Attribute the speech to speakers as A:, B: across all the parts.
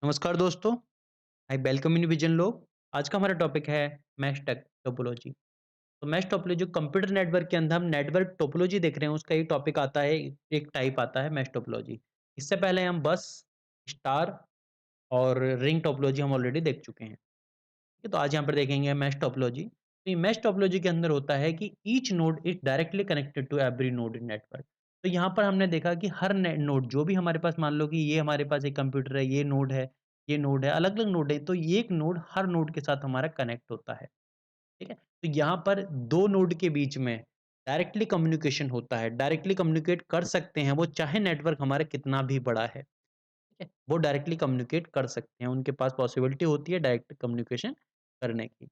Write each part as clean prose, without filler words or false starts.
A: नमस्कार दोस्तों, I welcome in vision लोग। आज का हमारा टॉपिक है मैश टोपोलॉजी। तो मैश टोपोलॉजी कंप्यूटर नेटवर्क के अंदर हम नेटवर्क टोपोलॉजी देख रहे हैं, उसका एक टॉपिक आता है, एक टाइप आता है मैश टोपोलॉजी। इससे पहले हम बस, स्टार और रिंग टोपोलॉजी हम ऑलरेडी देख चुके हैं। ठीक है, तो आज यहाँ पर देखेंगे मैश टोपोलॉजी। तो ये मैश टोपोलॉजी के अंदर होता है कि each node is directly connected to every node in network. तो यहाँ पर हमने देखा कि हर नोड जो भी हमारे पास, मान लो कि ये हमारे पास एक कंप्यूटर है, ये नोड है, अलग अलग नोड है, तो ये एक नोड हर नोड के साथ हमारा कनेक्ट होता है। ठीक है, तो यहाँ पर दो नोड के बीच में डायरेक्टली कम्युनिकेशन होता है, डायरेक्टली कम्युनिकेट कर सकते हैं वो, चाहे नेटवर्क हमारा कितना भी बड़ा है। ठीक है, वो डायरेक्टली कम्युनिकेट कर सकते हैं, उनके पास पॉसिबिलिटी होती है डायरेक्ट कम्युनिकेशन करने की।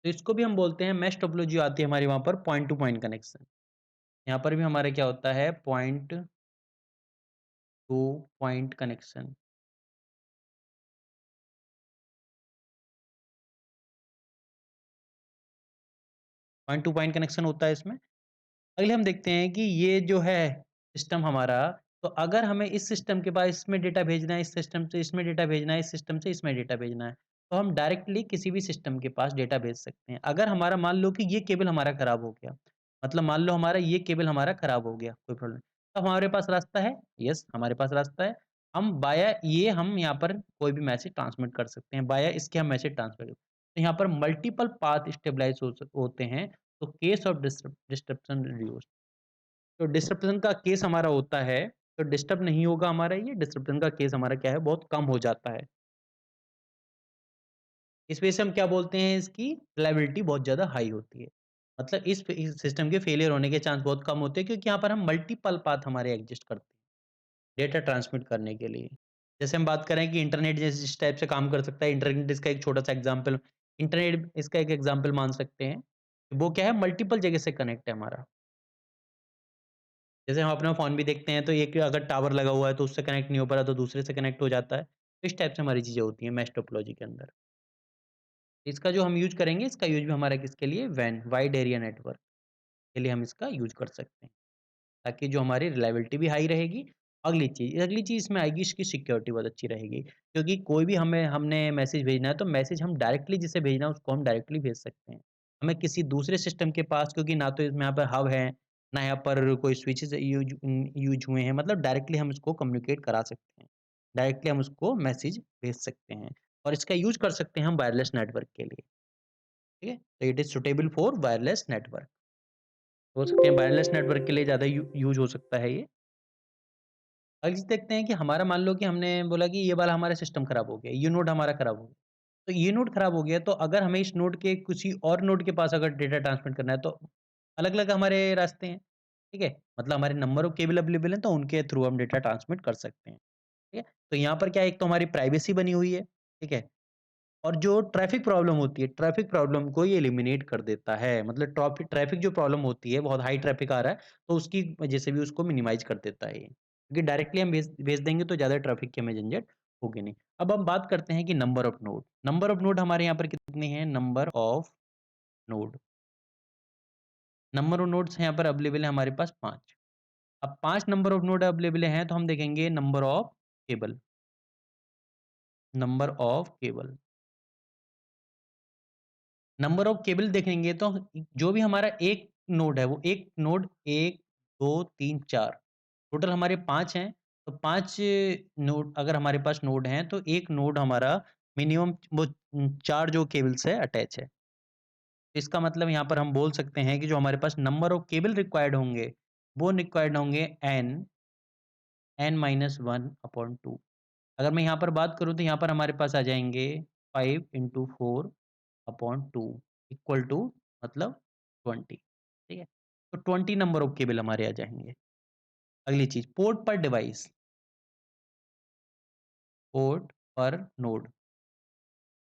A: तो इसको भी हम बोलते हैं मैश टोपोलॉजी, आती है हमारी वहाँ पर पॉइंट टू पॉइंट कनेक्शन। यहाँ पर भी हमारा क्या होता है, point two point connection. Point two point connection होता है इसमें। अगले हम देखते हैं कि ये जो है सिस्टम हमारा, तो अगर हमें इस सिस्टम के पास इसमें डेटा भेजना है, इस सिस्टम से इसमें डेटा भेजना है, इस सिस्टम से इसमें डेटा भेजना है, तो हम डायरेक्टली किसी भी सिस्टम के पास डेटा भेज सकते हैं। अगर हमारा मान लो कि ये केबल हमारा खराब हो गया, मतलब मान लो हमारा ये केबल हमारा खराब हो गया, कोई प्रॉब्लम, तो हमारे पास रास्ता है। यस, हमारे पास रास्ता है। हम बाया ये हम यहाँ पर कोई भी मैसेज ट्रांसमिट कर सकते हैं, बाया इसके हम मैसेज ट्रांसफर। तो यहाँ पर मल्टीपल पाथ स्टेबलाइज होते हैं, तो केस ऑफ डिस्ट्रप्शन रिड्यूस। तो डिस्ट्रप्शन का केस हमारा होता है, तो डिस्टर्ब नहीं होगा हमारा, ये डिस्ट्रप्शन का केस हमारा क्या है, बहुत कम हो जाता है। इस वजह से हम क्या बोलते हैं, इसकी रिलायबिलिटी बहुत ज़्यादा हाई होती है। मतलब इस सिस्टम के फेलियर होने के चांस बहुत कम होते हैं, क्योंकि यहाँ पर हम मल्टीपल पाथ हमारे एग्जिस्ट करते हैं डेटा ट्रांसमिट करने के लिए। जैसे हम बात करें कि इंटरनेट जैसे जिस टाइप से काम कर सकता है, इंटरनेट इसका एक छोटा सा एग्जाम्पल, इंटरनेट इसका एक एग्जाम्पल मान सकते हैं। वो क्या है, मल्टीपल जगह से कनेक्ट है हमारा। जैसे हम अपना फ़ोन भी देखते हैं, तो एक अगर टावर लगा हुआ है तो उससे कनेक्ट नहीं हो पा रहा, तो दूसरे से कनेक्ट हो जाता है। इस टाइप से हमारी चीज़ें होती हैं मैश टोपोलॉजी के अंदर। इसका जो हम यूज़ करेंगे, इसका यूज़ भी हमारा किसके लिए, वैन वाइड एरिया नेटवर्क के लिए हम इसका यूज़ कर सकते हैं, ताकि जो हमारी रिलायबिलिटी भी हाई रहेगी। अगली चीज़ इसमें आएगी, इसकी सिक्योरिटी बहुत अच्छी रहेगी, क्योंकि कोई भी हमने मैसेज भेजना है, तो मैसेज हम डायरेक्टली जिसे भेजना है उसको हम डायरेक्टली भेज सकते हैं। हमें किसी दूसरे सिस्टम के पास, क्योंकि ना तो इसमें यहाँ पर हब है, ना यहाँ पर कोई स्विचेज़ यूज़ हुए हैं, मतलब डायरेक्टली हम इसको कम्युनिकेट करा सकते हैं। डायरेक्टली हम उसको मैसेज भेज सकते हैं, और इसका यूज़ कर सकते हैं हम वायरलेस नेटवर्क के लिए। ठीक है? तो it is suitable for wireless network. हो सकते हैं वायरलेस नेटवर्क के लिए ज़्यादा यूज़ हो सकता है ये। अगली चीज़ देखते हैं कि हमारा, मान लो कि हमने बोला कि ये वाला हमारा सिस्टम खराब हो गया, ये नोड हमारा खराब हो गया। तो ये नोड खराब हो गया, तो अगर हमें इस नोड के किसी और नोड के पास अगर डेटा ट्रांसमिट करना है, तो अलग-अलग हमारे रास्ते हैं। ठीक है? मतलब हमारे नंबर ऑफ केबल अवेलेबल हैं, तो उनके थ्रू हम डेटा ट्रांसमिट कर सकते हैं। ठीक है? तो यहाँ पर क्या है, एक तो हमारी प्राइवेसी बनी हुई है। ठीक है? और जो ट्रैफ़िक प्रॉब्लम होती है, ट्रैफ़िक प्रॉब्लम को ये एलिमिनेट कर देता है। मतलब ट्रैफ़िक जो प्रॉब्लम होती है, बहुत हाई ट्रैफ़िक आ रहा है, तो उसकी वजह से भी उसको मिनिमाइज़ कर देता है ये। क्योंकि डायरेक्टली हम भेज भेज देंगे, तो ज़्यादा ट्रैफ़िक की हमें झंझट होगी नहीं। अब हम बात करते हैं कि number of node. Number of node हमारे यहाँ पर कितने हैं? Number of node. Number of nodes यहाँ पर अवेलेबल है हमारे पास 5। अब 5 नंबर ऑफ नोड अवेलेबल हैं, तो हम देखेंगे number of cable. Number of cable. Number of cable देखेंगे, तो जो भी हमारा एक नोड है, वो एक नोड 1, 2, 3, 4 टोटल हमारे 5 हैं। तो 5 नोड अगर हमारे पास नोड हैं, तो एक नोड हमारा मिनिमम वो 4 जो केबल से अटैच है। तो इसका मतलब यहाँ पर हम बोल सकते हैं कि जो हमारे पास नंबर ऑफ केबल रिक्वायर्ड होंगे, वो रिक्वायर्ड होंगे n-1/2। अगर मैं यहाँ पर बात करूँ, तो यहाँ पर हमारे पास आ जाएँगे 5 × 4/2 इक्वल टू, मतलब 20। ठीक है? तो 20 नंबर ऑफ केबल हमारे आ जाएँगे। अगली चीज़, पोर्ट पर डिवाइस, पोर्ट पर नोड।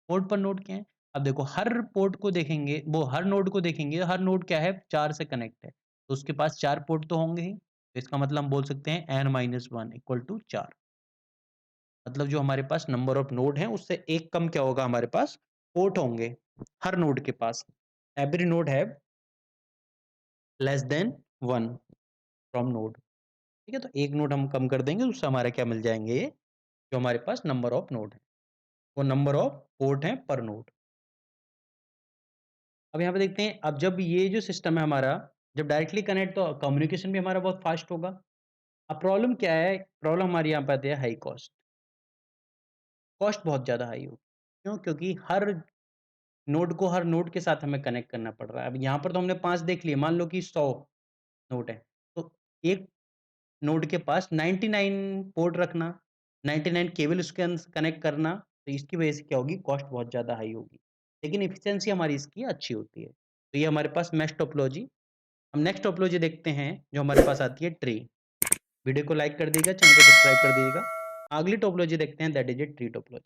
A: पोर्ट पर नोड क्या है? अब देखो, हर पोर्ट को देखेंगे, वो हर नोड को देखेंगे, हर नोड क्या है, 4 से कनेक्ट है। तो उसके पास 4 पोर्ट तो होंगे ही। तो इसका मतलब हम बोल सकते हैं n-1 इक्वल टू 4। मतलब जो हमारे पास नंबर ऑफ नोड है, उससे एक कम क्या होगा, हमारे पास पोर्ट होंगे हर नोड के पास। Every node have less than 1 from node. ठीक है? तो एक नोड हम कम कर देंगे, उससे हमारा क्या मिल जाएँगे, ये जो हमारे पास नंबर ऑफ नोड है, वो नंबर ऑफ पोर्ट हैं पर नोड। अब यहाँ पे देखते हैं, अब जब ये जो सिस्टम है हमारा, जब डायरेक्टली कनेक्ट तो कम्युनिकेशन भी हमारा बहुत फास्ट होगा। अब प्रॉब्लम क्या है? प्रॉब्लम हमारी यहाँ पे आती है हाई कॉस्ट। कॉस्ट बहुत ज़्यादा हाई होगी। क्यों? क्योंकि हर नोड के साथ हमें कनेक्ट करना पड़ रहा है। अब यहाँ पर तो हमने 5 देख लिए, मान लो कि 100 नोड है, तो एक नोड के पास 99 पोर्ट रखना, 99 केबल उसके अंदर कनेक्ट करना, तो इसकी वजह से क्या होगी? कॉस्ट बहुत ज़्यादा हाई होगी। लेकिन एफिशिएंसी हमारी इसकी अच्छी होती है। तो ये हमारे पास मेश टोपोलॉजी। हम नेक्स्ट टोपोलॉजी देखते हैं, जो हमारे पास आती है ट्री। वीडियो को लाइक कर दीजिएगा, चैनल को सब्सक्राइब कर दीजिएगा। अगली टोपोलॉजी देखते हैं, that is a tree topology.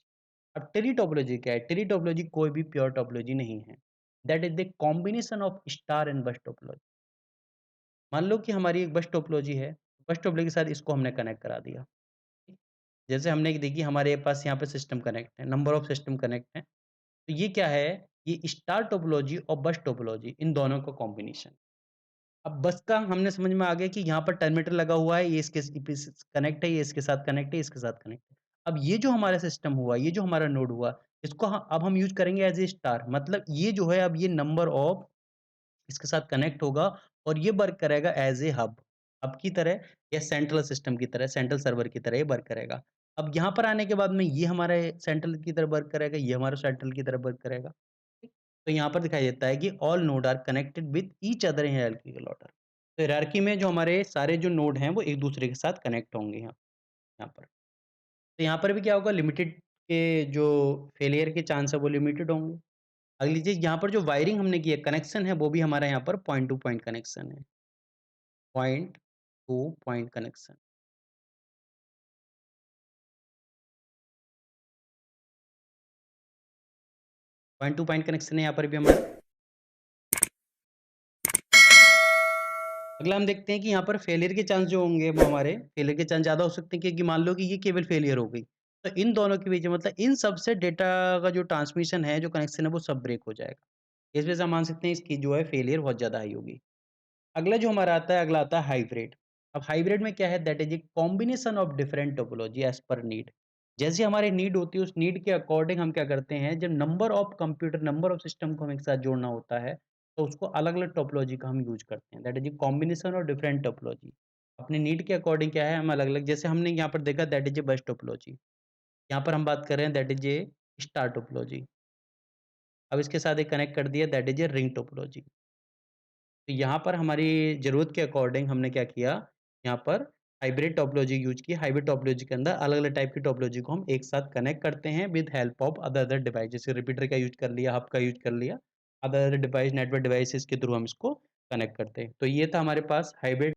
A: अब ट्री टोपोलॉजी क्या है? ट्री टोपोलॉजी कोई भी प्योर टोपोलॉजी नहीं है। That is the combination of star and बस टोपोलॉजी। मान लो कि हमारी एक बस टोपोलॉजी है, बस टोपोलॉजी के साथ इसको हमने कनेक्ट करा दिया। जैसे हमने देखिए हमारे पास यहाँ पे सिस्टम कनेक्ट है, नंबर ऑफ सिस्टम कनेक्ट है। तो ये क्या है? ये स्टार टोपोलॉजी और बस टोपोलॉजी, इन दोनों का कॉम्बिनेशन। अब बस का हमने समझ में आ गया कि यहाँ पर टर्मिनेटर लगा हुआ है, ये इसके कनेक्ट है, ये इसके साथ कनेक्ट है, इसके साथ कनेक्ट है। अब ये जो हमारा सिस्टम हुआ, ये जो हमारा नोड हुआ, इसको अब हम यूज़ करेंगे एज़ ए स्टार। मतलब ये जो है, अब ये नंबर ऑफ इसके साथ कनेक्ट होगा और ये वर्क करेगा एज़ ए हब। हब की तरह या सेंट्रल सिस्टम की तरह, सेंट्रल सर्वर की तरह ये वर्क करेगा। अब यहाँ पर आने के बाद में ये हमारे सेंट्रल की तरह वर्क करेगा, ये हमारा सेंट्रल की तरह वर्क करेगा। ठीक? तो यहाँ पर दिखाई देता है कि all node are connected with each other in hierarchical order. तो हायरार्की में जो हमारे सारे जो नोड हैं, वो एक-दूसरे के साथ कनेक्ट होंगे यहाँ पर। तो यहाँ पर भी क्या होगा? लिमिटेड के जो फेलियर के चांस है, वो लिमिटेड होंगे। अगली चीज़, यहाँ पर जो वायरिंग हमने की है, कनेक्शन है, वो भी हमारा यहाँ पर पॉइंट टू पॉइंट कनेक्शन है। Point two point connection. Point two point connection है यहाँ पर भी हमारा। अगला हम देखते हैं कि यहाँ पर फेलियर के चांस जो होंगे, वो हमारे फेलियर के चांस ज़्यादा हो सकते हैं, क्योंकि मान लो कि ये केबल फेलियर हो गई, तो इन दोनों के बीच में, मतलब इन सब से डेटा का जो ट्रांसमिशन है, जो कनेक्शन है, वो सब ब्रेक हो जाएगा। इस वजह से हम मान सकते हैं इसकी जो है फेलियर बहुत ज़्यादा हाई होगी। अगला जो हमारा आता है, अगला आता है हाइब्रिड। अब हाइब्रिड में क्या है? That is a combination of different topology as per need. जैसी हमारी नीड होती है, उस नीड के अकॉर्डिंग हम क्या करते हैं, जब नंबर ऑफ सिस्टम को हमें एक साथ जोड़ना होता है, तो उसको अलग-अलग टोपोलॉजी का हम यूज़ करते हैं। That is a combination of different topology. अपनी नीड के अकॉर्डिंग क्या है, हम अलग-अलग, जैसे हमने यहाँ पर देखा, दैट इज़ ए बस टोपोलॉजी। यहाँ पर हम बात कर रहे हैं, that is a star topology. अब इसके साथ एक कनेक्ट कर दिया, that is a ring topology. तो यहाँ पर हमारी ज़रूरत के अकॉर्डिंग हमने क्या किया, यहाँ पर हाइब्रिड टोपोलॉजी यूज़ की। हाइब्रिड टोपोलॉजी के अंदर अलग-अलग टाइप की टोपोलॉजी को हम एक साथ कनेक्ट करते हैं with help of other device. जैसे रिपीटर का यूज़ कर लिया, हब का यूज़ कर लिया, अदर डिवाइस, नेटवर्क डिवाइसेज़ के थ्रू हम इसको कनेक्ट करते हैं। तो ये था हमारे पास हाइब्रिड